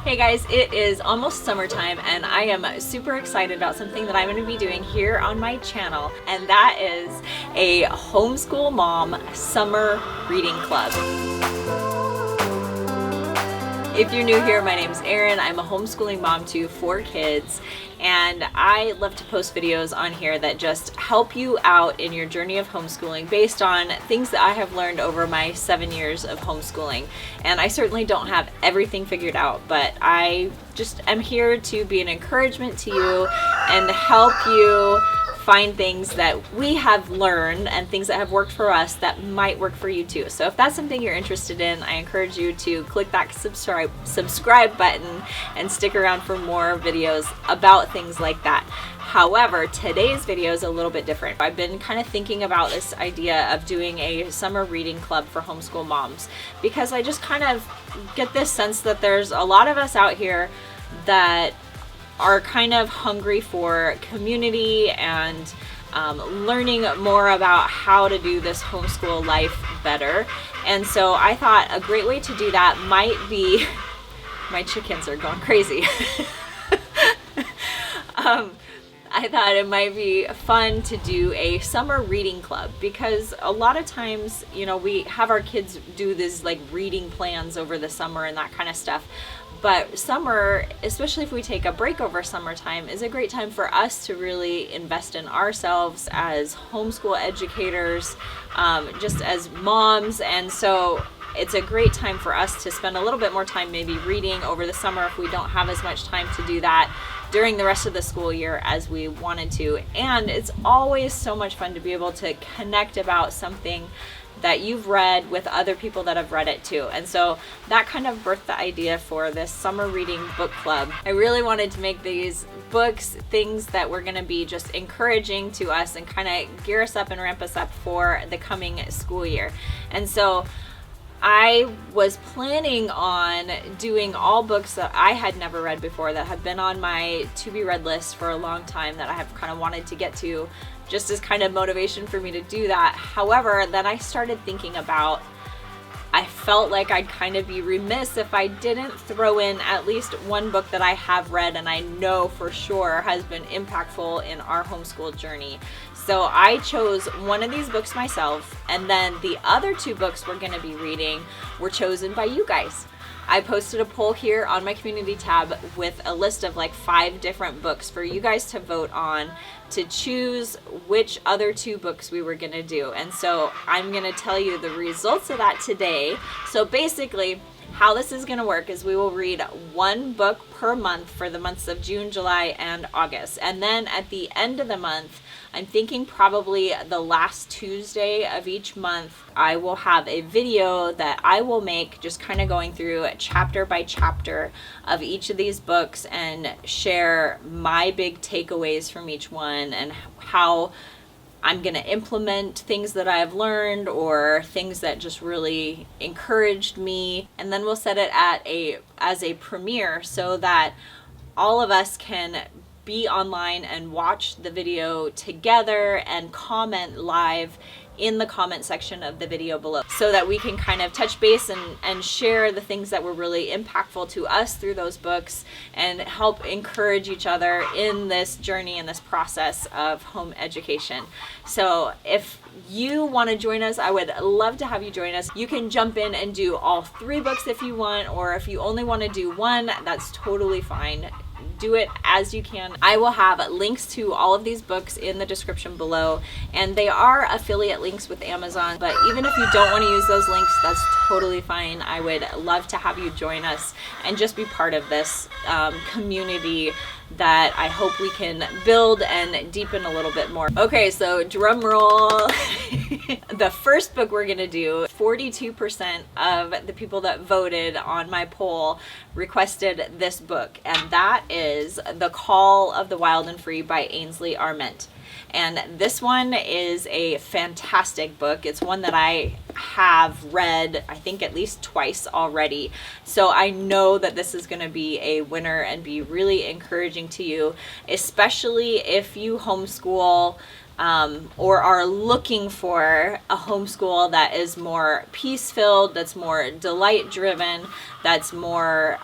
Hey guys, it is almost summertime and I am super excited about something that I'm going to be doing here on my channel, and that is a homeschool mom summer reading club. If you're new here, my name is Erin. I'm a homeschooling mom to 4 kids, and I love to post videos on here that just help you out in your journey of homeschooling based on things that I have learned over my 7 years of homeschooling. And I certainly don't have everything figured out, but I just am here to be an encouragement to you and help you find things that we have learned and things that have worked for us that might work for you too. So if that's something you're interested in, I encourage you to click that subscribe button and stick around for more videos about things like that. However, today's video is a little bit different. I've been kind of thinking about this idea of doing a summer reading club for homeschool moms because I just kind of get this sense that there's a lot of us out here that are kind of hungry for community and learning more about how to do this homeschool life better. And so I thought a great way to do that might be, my chickens are going crazy. I thought it might be fun to do a summer reading club because a lot of times, you know, we have our kids do this like reading plans over the summer and that kind of stuff. But summer, especially if we take a break over summertime, is a great time for us to really invest in ourselves as homeschool educators, just as moms. And so it's a great time for us to spend a little bit more time maybe reading over the summer if we don't have as much time to do that during the rest of the school year as we wanted to. And it's always so much fun to be able to connect about something that you've read with other people that have read it too. And so that kind of birthed the idea for this summer reading book club. I really wanted to make these books things that were going to be just encouraging to us and kind of gear us up and ramp us up for the coming school year. And so I was planning on doing all books that I had never read before that have been on my to be read list for a long time that I have kind of wanted to get to, just as kind of motivation for me to do that. However, then I started thinking about, I felt like I'd kind of be remiss if I didn't throw in at least one book that I have read and I know for sure has been impactful in our homeschool journey. So I chose one of these books myself, and then the other 2 books we're going to be reading were chosen by you guys. I posted a poll here on my community tab with a list of like 5 different books for you guys to vote on to choose which other 2 books we were going to do. And so I'm going to tell you the results of that today. So basically, how this is going to work is we will read 1 book per month for the months of June, July, and August. And then at the end of the month, I'm thinking probably the last Tuesday of each month, I will have a video that I will make just kind of going through chapter by chapter of each of these books and share my big takeaways from each one and how I'm going to implement things that I've learned or things that just really encouraged me. And then we'll set it as a premiere so that all of us can be online and watch the video together and comment live in the comment section of the video below so that we can kind of touch base and share the things that were really impactful to us through those books and help encourage each other in this journey and this process of home education. So if you want to join us, I would love to have you join us. You can jump in and do all 3 books if you want, or if you only want to do 1, that's totally fine. Do it as you can. I will have links to all of these books in the description below, and they are affiliate links with Amazon, but even if you don't want to use those links, that's totally fine. I would love to have you join us and just be part of this community that I hope we can build and deepen a little bit more. Okay, so drum roll. The first book we're gonna do, 42% of the people that voted on my poll requested this book, and that is The Call of the Wild and Free by Ainsley Arment. And this one is a fantastic book. It's one that I have read, I think, at least twice already. So I know that this is going to be a winner and be really encouraging to you, especially if you homeschool or are looking for a homeschool that is more peace-filled, that's more delight-driven, that's more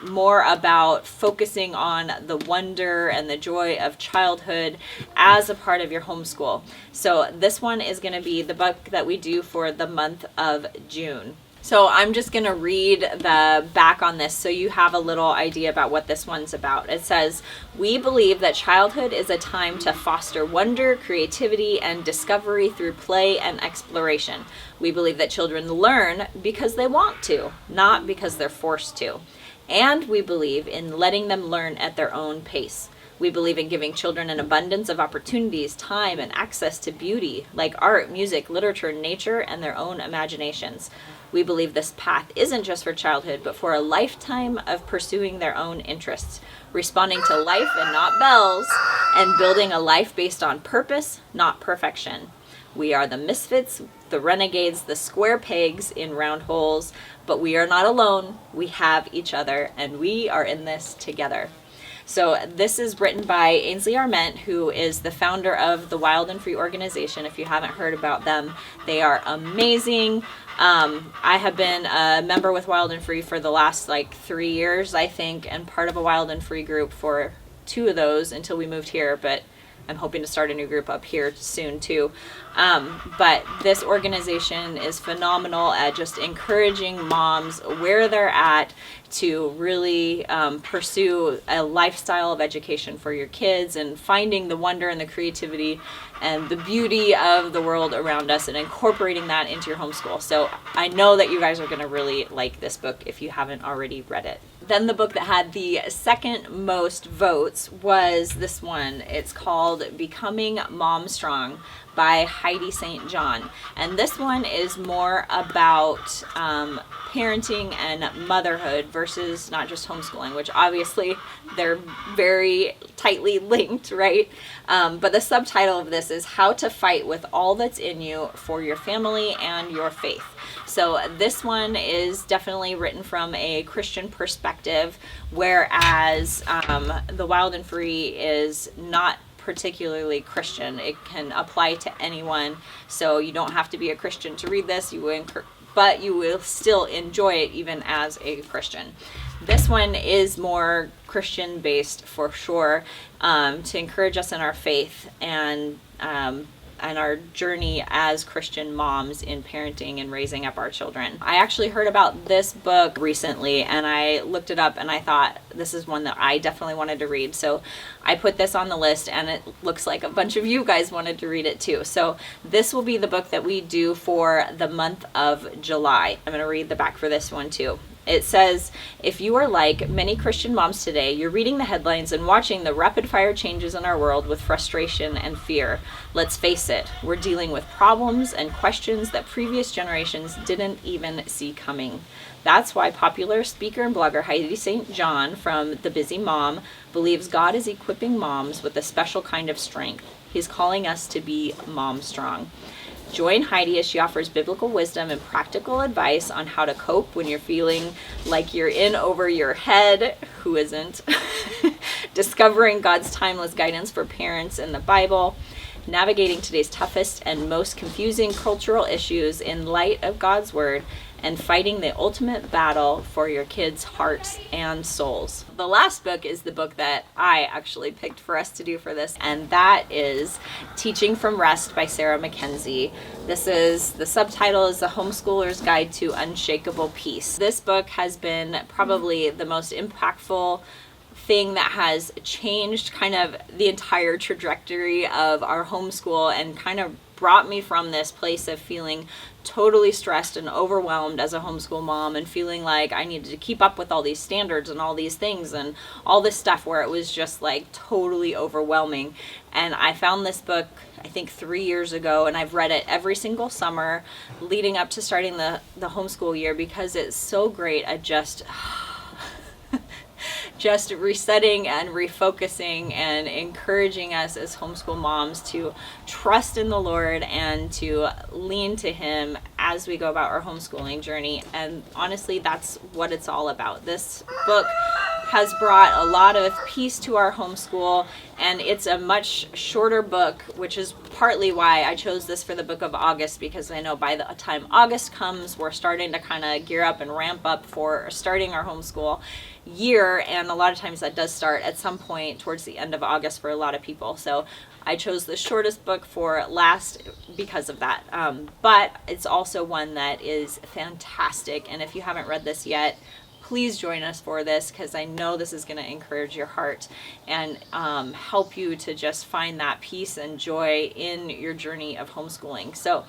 more about focusing on the wonder and the joy of childhood as a part of your homeschool. So this one is going to be the book that we do for the month of June. So I'm just going to read the back on this so you have a little idea about what this one's about. It says, "We believe that childhood is a time to foster wonder, creativity, and discovery through play and exploration. We believe that children learn because they want to, not because they're forced to. And we believe in letting them learn at their own pace. We believe in giving children an abundance of opportunities, time, and access to beauty, like art, music, literature, nature, and their own imaginations. We believe this path isn't just for childhood, but for a lifetime of pursuing their own interests, responding to life and not bells, and building a life based on purpose, not perfection. We are the misfits, the renegades, the square pegs in round holes, but we are not alone. We have each other, and we are in this together." So this is written by Ainsley Arment, who is the founder of the Wild and Free organization. If you haven't heard about them, they are amazing. I have been a member with Wild and Free for the last 3 years, I think, and part of a Wild and Free group for 2 of those until we moved here, but I'm hoping to start a new group up here soon too. But this organization is phenomenal at just encouraging moms where they're at to really pursue a lifestyle of education for your kids and finding the wonder and the creativity and the beauty of the world around us and incorporating that into your homeschool. So I know that you guys are going to really like this book if you haven't already read it. Then the book that had the second most votes was this one. It's called Becoming Mom Strong by Heidi St. John. And this one is more about parenting and motherhood versus not just homeschooling, which obviously they're very tightly linked, right? But the subtitle of this is How to Fight with All That's in You for Your Family and Your Faith. So this one is definitely written from a Christian perspective, whereas the Wild and Free is not particularly Christian. It can apply to anyone, so you don't have to be a Christian to read this. But you will still enjoy it even as a Christian. This one is more Christian based for sure, to encourage us in our faith and our journey as Christian moms in parenting and raising up our children. I actually heard about this book recently and I looked it up and I thought this is one that I definitely wanted to read. So I put this on the list and it looks like a bunch of you guys wanted to read it too. So this will be the book that we do for the month of July. I'm going to read the back for this one too. It says, "If you are like many Christian moms today, you're reading the headlines and watching the rapid-fire changes in our world with frustration and fear. Let's face it, we're dealing with problems and questions that previous generations didn't even see coming. That's why popular speaker and blogger Heidi St. John from The Busy Mom believes God is equipping moms with a special kind of strength. He's calling us to be mom strong. Join Heidi as she offers biblical wisdom and practical advice on how to cope when you're feeling like you're in over your head. Who isn't? Discovering God's timeless guidance for parents in the Bible, navigating today's toughest and most confusing cultural issues in light of God's Word, and fighting the ultimate battle for your kids' hearts and souls." The last book is the book that I actually picked for us to do for this, and that is Teaching from Rest by Sarah Mackenzie. The subtitle is The Homeschooler's Guide to Unshakable Peace. This book has been probably the most impactful thing that has changed kind of the entire trajectory of our homeschool and kind of brought me from this place of feeling totally stressed and overwhelmed as a homeschool mom and feeling like I needed to keep up with all these standards and all these things and all this stuff where it was just totally overwhelming. And I found this book, I think 3 years ago, and I've read it every single summer leading up to starting the homeschool year because it's so great at just resetting and refocusing and encouraging us as homeschool moms to trust in the Lord and to lean to Him as we go about our homeschooling journey. And honestly, that's what it's all about. This book has brought a lot of peace to our homeschool, and it's a much shorter book, which is partly why I chose this for the book of August, because I know by the time August comes, we're starting to kind of gear up and ramp up for starting our homeschool year, and a lot of times that does start at some point towards the end of August for a lot of people. So I chose the shortest book for last because of that. But it's also one that is fantastic, and if you haven't read this yet, please join us for this, because I know this is going to encourage your heart and help you to just find that peace and joy in your journey of homeschooling. So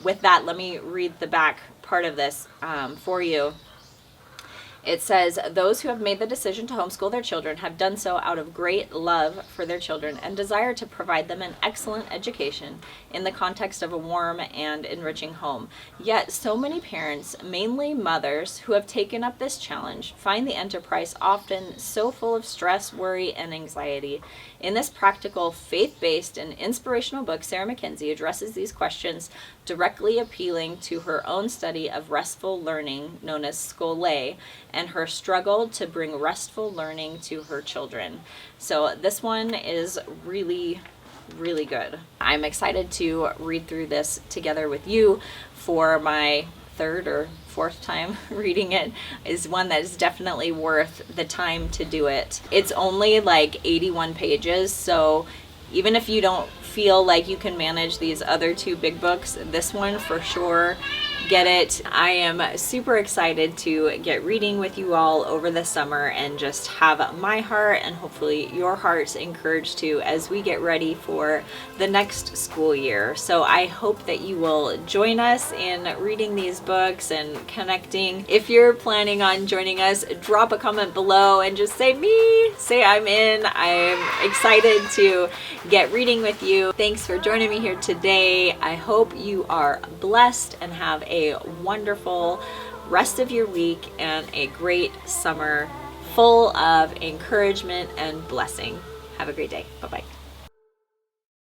with that, let me read the back part of this for you. It says, those who have made the decision to homeschool their children have done so out of great love for their children and desire to provide them an excellent education in the context of a warm and enriching home. Yet so many parents, mainly mothers, who have taken up this challenge find the enterprise often so full of stress, worry, and anxiety. In this practical, faith-based, and inspirational book, Sarah Mackenzie addresses these questions, directly appealing to her own study of restful learning, known as Scole, and her struggle to bring restful learning to her children. So this one is really, really good. I'm excited to read through this together with you for my third or fourth time reading it. Is one that is definitely worth the time to do it. It's only like 81 pages, so even if you don't feel like you can manage these other two big books, this one for sure, get it. I am super excited to get reading with you all over the summer and just have my heart and hopefully your hearts encouraged too as we get ready for the next school year. So I hope that you will join us in reading these books and connecting. If you're planning on joining us, drop a comment below and just say I'm in. I'm excited to get reading with you. Thanks for joining me here today. I hope you are blessed and have a wonderful rest of your week and a great summer full of encouragement and blessing. Have a great day. Bye-bye.